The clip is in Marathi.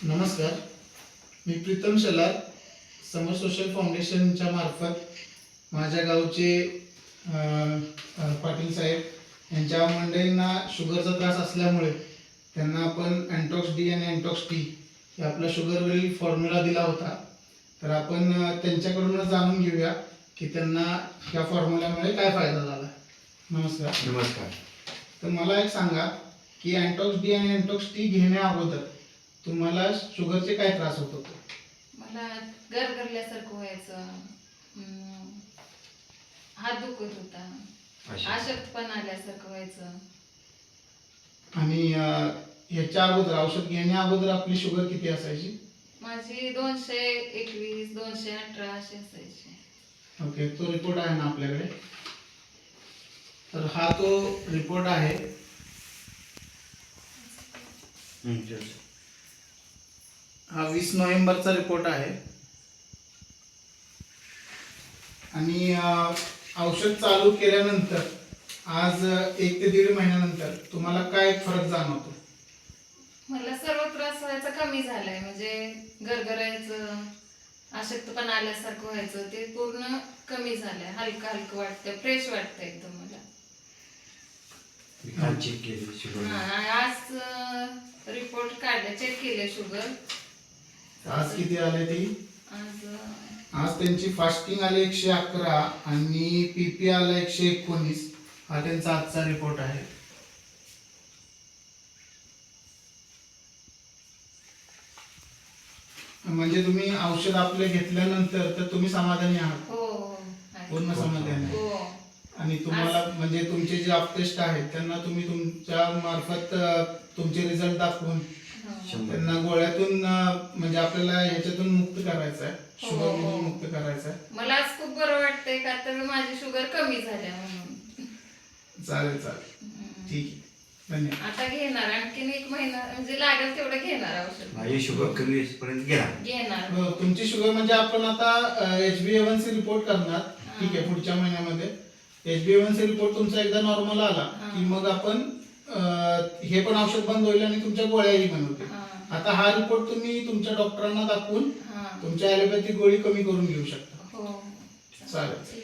नमस्कार, मी प्रीतम शेलार समर सोशल फाउंडेशनच्या मार्फत माझ्या गावचे पाटील साहेब यांच्या मंडळींना शुगरचा त्रास असल्यामुळे त्यांना आपण अँटॉक्स डी आणि अँटॉक्स टी हे आपला शुगरवरील फॉर्म्युला दिला होता. तर आपण त्यांच्याकडूनच जाणून घेऊया की त्यांना या फॉर्म्युल्यामुळे काय फायदा झाला. नमस्कार. नमस्कार. तर मला एक सांगा की अँटॉक्स डी आणि अँटॉक्स टी घेण्या अगोदर तुम्हाला शुगरचे काय त्रास होत होते? मला गरगरल्यासारखं व्हायचं, हात दुखत होता, अशक्तपणा आल्यासारखं व्हायचं. आणि ह्याच्या अगोदर औषध घेण्या अगोदर आपली शुगर किती असायची? माझी 221, 218 अशी असायची. ओके, तो रिपोर्ट आहे ना आपल्याकडे? तर हा तो रिपोर्ट आहे. हा 20 नोव्हेंबरचा रिपोर्ट आहे. आणि औषध चालू केल्यानंतर आज 1 ते 1.5 महिन्यानंतर तुम्हाला काय फरक जाणवतो? मला सर्व त्रास व्हायचा कमी झालाय, म्हणजे गरगरायचं, अशक्तपणा आल्यासारखं व्हायचं ते पूर्ण कमी झालंय. हलकं हलकं वाटतंय, फ्रेश वाटतंय एकदम मला. चेक केली शुगर. आज रिपोर्ट काढले, चेक केले शुगर. आज किती आले ती? आज त्यांची फास्टिंग आले 111 आणि पीपी आला 119. हा त्यांचा आजचा रिपोर्ट आहे. म्हणजे तुम्ही औषध आपले घेतल्यानंतर तर तुम्ही समाधानी आहात? हो पूर्ण समाधानी आहे. हो. आणि तुम्हाला म्हणजे तुमचे जे अपटेस्ट आहेत त्यांना तुम्ही तुमच्या मार्फत तुमचे रिझल्ट दाखवून त्यांना गोळ्यातून म्हणजे आपल्याला ह्याच्यातून मुक्त करायचं आहे, शुगर मधून मुक्त करायचं आहे. मला आज खूप बरं वाटतंय का तर माझी शुगर कमी झाल्या म्हणून. चालेल, ठीक आहे, धन्यवाद. आता घेणार आणखीन 1 महिना, म्हणजे लागेल तेवढं घेणार औषध. माझी शुगर कमी पर्यंत घेणार. तुमची शुगर म्हणजे आपण आता HbA1c रिपोर्ट करणार. ठीक आहे, पुढच्या महिन्यामध्ये HbA1c रिपोर्ट तुमचा एकदा नॉर्मल आला की मग आपण हे पण औषध बंद होईल आणि तुमच्या गोळ्याही बंद होतील. आता हा रिपोर्ट तुम्ही तुमच्या डॉक्टरांना दाखवून तुमच्या ॲलोपॅथिक गोळी कमी करून घेऊ शकता. हो, चालेल.